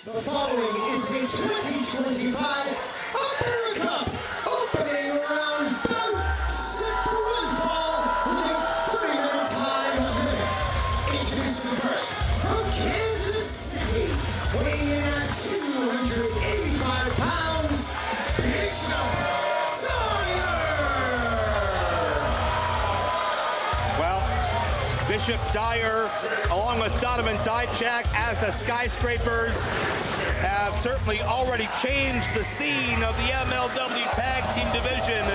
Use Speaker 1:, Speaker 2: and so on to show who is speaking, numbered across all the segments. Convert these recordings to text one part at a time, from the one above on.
Speaker 1: The following is the 2025 Upper Cup opening round bout. Set for one fall with a 30-minute time limit. Introducing first from Kansas City, weighing in at 285 pounds, Bishop Dyer.
Speaker 2: Well, Bishop Dyer, along with Donovan Dijak, as the Skyscrapers have certainly already changed the scene of the MLW Tag Team Division.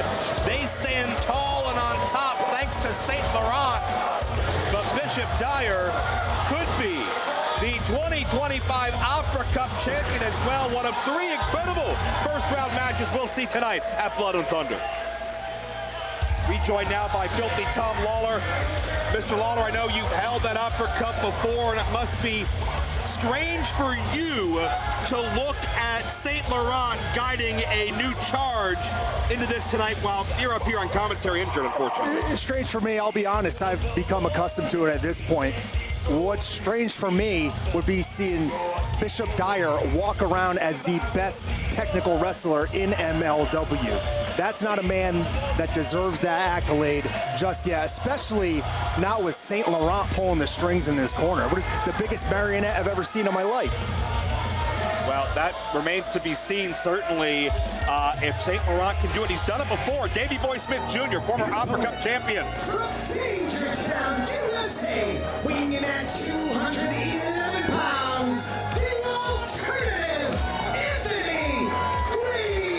Speaker 2: They stand tall and on top thanks to St. Laurent. But Bishop Dyer could be the 2025 Opera Cup champion as well. One of three incredible first-round matches we'll see tonight at Blood and Thunder. Rejoined now by Filthy Tom Lawler. Mr. Lawler, I know you've held that Opera Cup before, and it must be strange for you to look at St. Laurent guiding a new charge into this tonight while you're up here on commentary injured, unfortunately.
Speaker 3: It's strange for me, I'll be honest. I've become accustomed to it at this point. What's strange for me would be seeing Bishop Dyer walk around as the best technical wrestler in MLW. That's not a man that deserves that accolade just yet, especially not with St. Laurent pulling the strings in his corner. What is the biggest marionette I've ever seen in my life?
Speaker 2: Well, that remains to be seen, certainly, if St. Laurent can do it. He's done it before. Davey Boy Smith Jr., former Opera Cup champion.
Speaker 1: From Dangertown, USA, weighing in at 211 pounds, the alternative, Anthony Greene.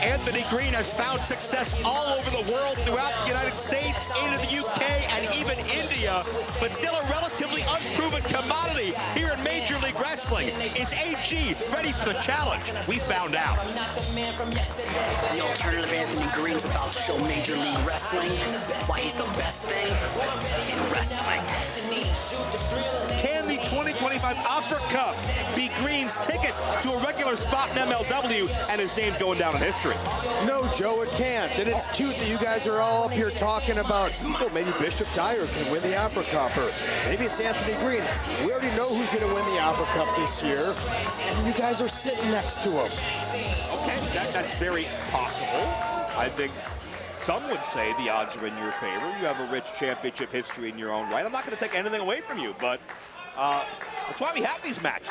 Speaker 2: Anthony Greene has found success all over the world, throughout the United States, into the UK, and even India, but still a relatively unproven commodity here in Major League Wrestling. Is AG ready for the challenge? We found out.
Speaker 4: The alternative Anthony Greene is about to show Major League Wrestling why he's the best thing in wrestling.
Speaker 2: Can the 2025 Opera Cup be Greene's ticket to a regular spot in MLW and his name going down in history?
Speaker 5: No, Joe, it can't. And it's cute that you guys are all up here talking about, well, maybe Bishop Dyer can win the Opera Cup, or maybe it's Anthony Greene. We already know who's going to win the Opera Cup this year, and you guys are sitting next to him.
Speaker 2: Okay, that's very possible. I think some would say the odds are in your favor. You have a rich championship history in your own right. I'm not going to take anything away from you, but that's why we have these matches.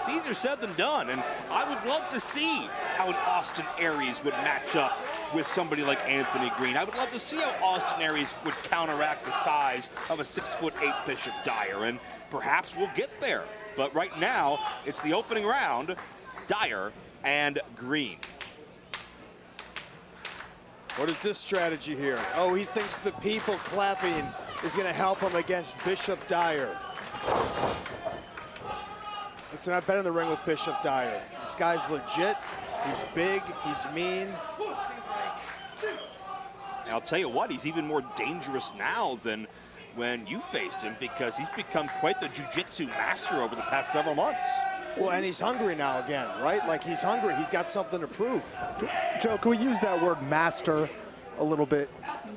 Speaker 2: It's easier said than done, and I would love to see how an Austin Aries would match up with somebody like Anthony Greene. I would love to see how Austin Aries would counteract the size of a 6'8" Bishop Dyer, and perhaps we'll get there. But right now, it's the opening round, Dyer and Greene.
Speaker 5: What is this strategy here? Oh, he thinks the people clapping is going to help him against Bishop Dyer. It's not been in the ring with Bishop Dyer. This guy's legit. He's big. He's mean.
Speaker 2: And I'll tell you what, he's even more dangerous now than when you faced him, because he's become quite the jiu-jitsu master over the past several months.
Speaker 5: Well, and he's hungry now again, right? Like, he's hungry. He's got something to prove.
Speaker 3: Joe, can we use that word master a little bit,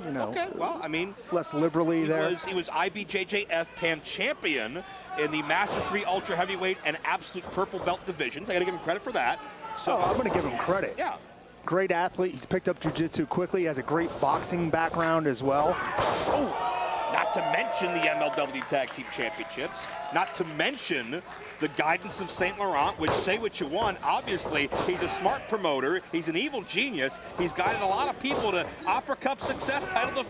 Speaker 3: you know?
Speaker 2: Okay, well, I mean,
Speaker 3: less liberally there.
Speaker 2: He was IBJJF Pan champion in the Master 3 Ultra Heavyweight and Absolute Purple Belt divisions. I got to give him credit for that.
Speaker 3: So I'm going to give him credit.
Speaker 2: Yeah.
Speaker 3: Great athlete. He's picked up jiu-jitsu quickly. He has a great boxing background as well.
Speaker 2: Oh, not to mention the MLW Tag Team Championships. Not to mention the guidance of St. Laurent, which, say what you want, obviously he's a smart promoter. He's an evil genius. He's guided a lot of people to Opera Cup success, title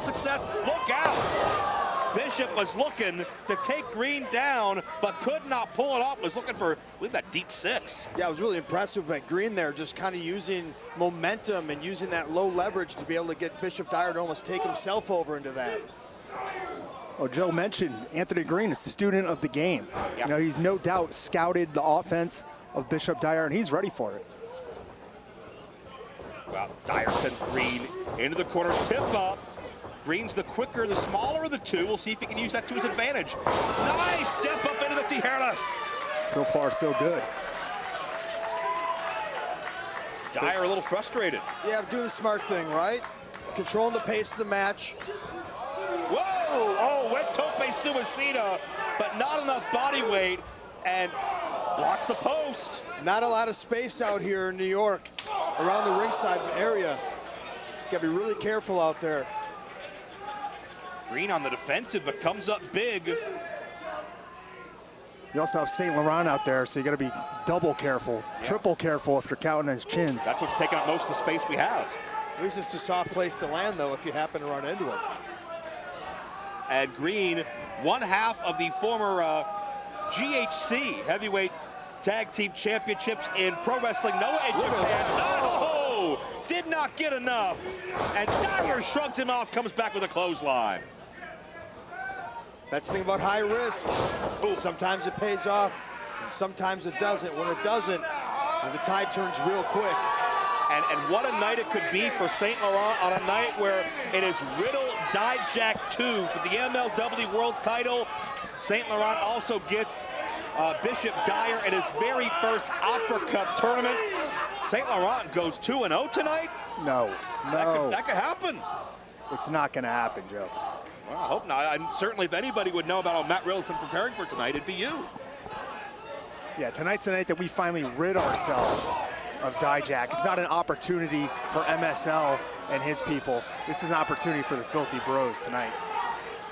Speaker 2: success. Look out! Bishop was looking to take Greene down, but could not pull it off. Was looking for, I believe, that deep six.
Speaker 5: Yeah, it was really impressive by Greene there, just kind of using momentum and using that low leverage to be able to get Bishop Dyer to almost take himself over into that.
Speaker 3: Oh, Joe mentioned Anthony Greene is a student of the game.
Speaker 2: Yeah.
Speaker 3: You know, he's no doubt scouted the offense of Bishop Dyer, and he's ready for it.
Speaker 2: Well, Dyer sends Greene into the corner, tip up. Greene's the quicker, the smaller of the two. We'll see if he can use that to his advantage. Nice step up into the Tijeras.
Speaker 3: So far, so good.
Speaker 2: Dyer a little frustrated.
Speaker 5: Yeah, doing the smart thing, right? Controlling the pace of the match.
Speaker 2: Whoa! Oh, went tope suicida but not enough body weight, and blocks the post.
Speaker 5: Not a lot of space out here in New York around the ringside area. Got to be really careful out there.
Speaker 2: Greene on the defensive, but comes up big.
Speaker 3: You also have St. Laurent out there, so you got to be double careful, triple careful if you're counting his chins.
Speaker 2: That's what's taking up most of the space we have.
Speaker 5: At least it's a soft place to land, though, if you happen to run into him.
Speaker 2: And Greene, one half of the former GHC heavyweight tag team championships in Pro Wrestling Noah in Japan. Oh, did not get enough. And Dyer shrugs him off, comes back with a clothesline.
Speaker 5: That's the thing about high risk.
Speaker 2: Ooh.
Speaker 5: Sometimes it pays off, and sometimes it doesn't. When it doesn't, the tide turns real quick.
Speaker 2: And what a night it could be for St. Laurent on a night where it is Riddle Dijak 2 for the MLW World title. St. Laurent also gets Bishop Dyer at his very first Opera Cup tournament. St. Laurent goes 2-0 tonight?
Speaker 3: No.
Speaker 2: That could happen.
Speaker 3: It's not going to happen, Joe.
Speaker 2: Well, I hope not. And certainly if anybody would know about how Matt Riddle's been preparing for tonight, it'd be you.
Speaker 3: Yeah, tonight's the night that we finally rid ourselves of Dijak. It's not an opportunity for MSL and his people. This is an opportunity for the Filthy Bros tonight.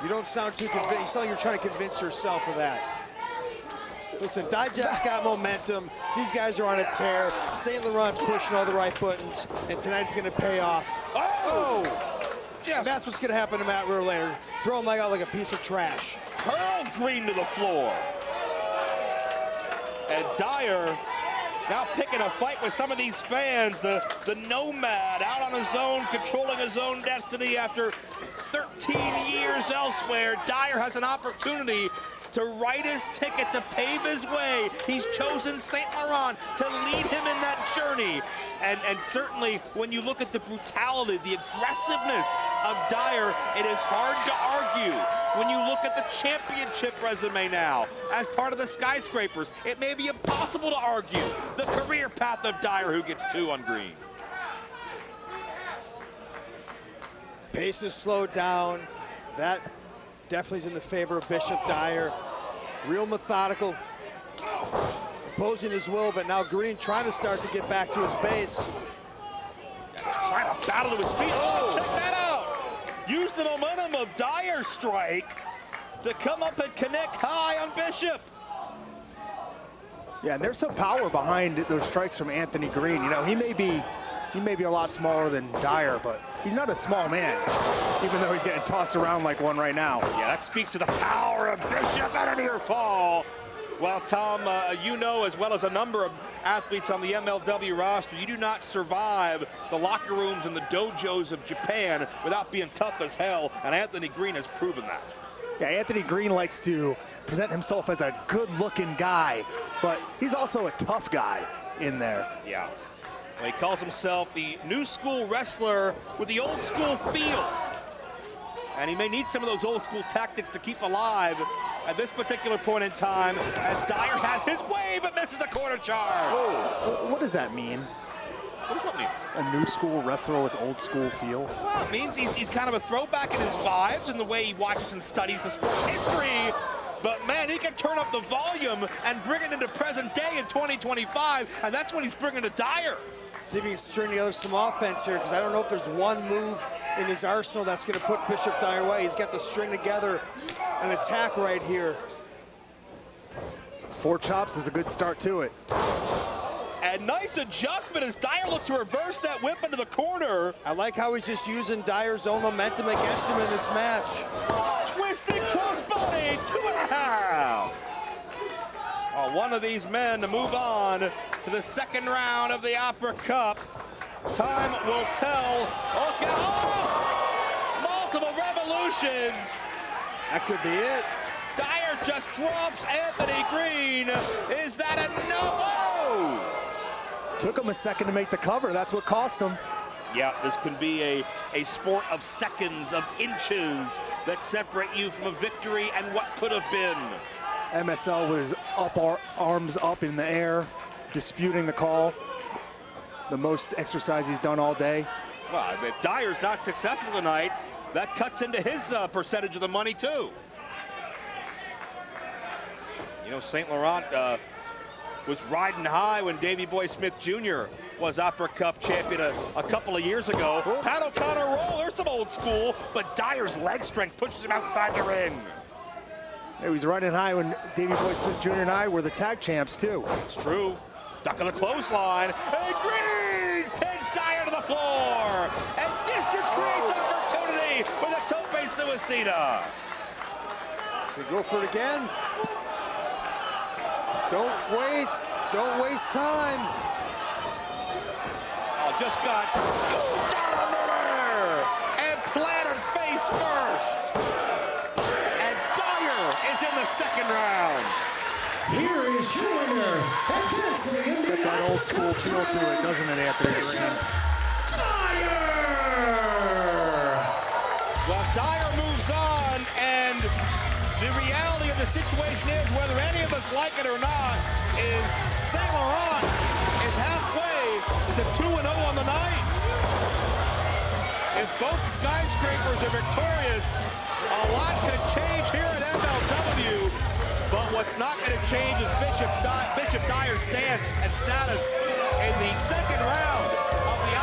Speaker 5: You don't sound too convinced. You sound like you're trying to convince yourself of that. Listen, Dijak's got momentum. These guys are on a tear. St. Laurent's pushing all the right buttons, and tonight's going to pay off.
Speaker 2: Oh! Yes.
Speaker 5: And that's what's going to happen to Matt Riddle later. Throw him out like a piece of trash.
Speaker 2: Hurl Greene to the floor. And Dyer now picking a fight with some of these fans. The nomad out on his own, controlling his own destiny after 13 years elsewhere. Dyer has an opportunity to write his ticket, to pave his way. He's chosen St. Laurent to lead him in that journey. And certainly, when you look at the brutality, the aggressiveness of Dyer, it is hard to argue. When you look at the championship resume now, as part of the Skyscrapers, it may be impossible to argue the career path of Dyer, who gets 2 on Greene.
Speaker 5: Pace is slowed down. That definitely is in the favor of Bishop Dyer. Real methodical, opposing his will, but now Greene trying to start to get back to his base.
Speaker 2: Trying to battle to his feet. Oh, check that out. Use the momentum of Dyer's strike to come up and connect high on Bishop.
Speaker 3: Yeah, and there's some power behind those strikes from Anthony Greene. You know, he may be a lot smaller than Dyer, but he's not a small man, even though he's getting tossed around like one right now.
Speaker 2: Yeah, that speaks to the power of Bishop and a near fall. Well, Tom, you know as well as a number of athletes on the MLW roster, you do not survive the locker rooms and the dojos of Japan without being tough as hell, and Anthony Greene has proven that.
Speaker 3: Yeah, Anthony Greene likes to present himself as a good-looking guy, but he's also a tough guy in there.
Speaker 2: Yeah. Well, he calls himself the new school wrestler with the old school feel. And he may need some of those old school tactics to keep alive at this particular point in time, as Dyer has his way but misses the corner charge.
Speaker 3: Oh, what does that mean?
Speaker 2: What does that mean?
Speaker 3: A new school wrestler with old school feel?
Speaker 2: Well, it means he's kind of a throwback in his vibes and the way he watches and studies the sport's history. But man, he can turn up the volume and bring it into present day in 2025, and that's what he's bringing to Dyer.
Speaker 5: See if he can string together some offense here, because I don't know if there's one move in his arsenal that's going to put Bishop Dyer away. He's got to string together an attack right here.
Speaker 3: 4 chops is a good start to it.
Speaker 2: And nice adjustment as Dyer looked to reverse that whip into the corner.
Speaker 5: I like how he's just using Dyer's own momentum against him in this match.
Speaker 2: Twisted crossbody, 2.5. One of these men to move on to the second round of the Opera Cup. Time will tell. Okay. Oh! Multiple revolutions.
Speaker 5: That could be it.
Speaker 2: Dyer just drops Anthony Greene. Is that enough? Oh!
Speaker 3: Took him a second to make the cover. That's what cost him.
Speaker 2: Yeah, this can be a sport of seconds, of inches that separate you from a victory and what could have been.
Speaker 3: MSL was arms up in the air, disputing the call. The most exercise he's done all day.
Speaker 2: Well, if Dyer's not successful tonight, that cuts into his percentage of the money too. You know, St. Laurent was riding high when Davey Boy Smith Jr. was Opera Cup champion a couple of years ago. Pat O'Connor roll, there's some old school, but Dyer's leg strength pushes him outside the ring.
Speaker 3: He was riding high when Davey Boy Smith Jr. and I were the tag champs, too.
Speaker 2: It's true. Duck on the clothesline, and Greene sends Dyer to the floor. And distance creates opportunity with a tope suicida.
Speaker 5: We go for it again. Don't waste time.
Speaker 2: Oh, just got scooped down a midair and planted face first. And Dyer is in the second round.
Speaker 1: Here is your winner, advancing in the
Speaker 3: Got that old school feel to it, doesn't it, Anthony Greene?
Speaker 1: Dyer!
Speaker 2: Well, Dyer moves on, and the reality of the situation is, whether any of us like it or not, is St. Laurent is halfway to 2-0 on the night. If both skyscrapers are victorious, a lot could change here at MLW. But what's not going to change is Bishop Dyer's stance and status in the second round of the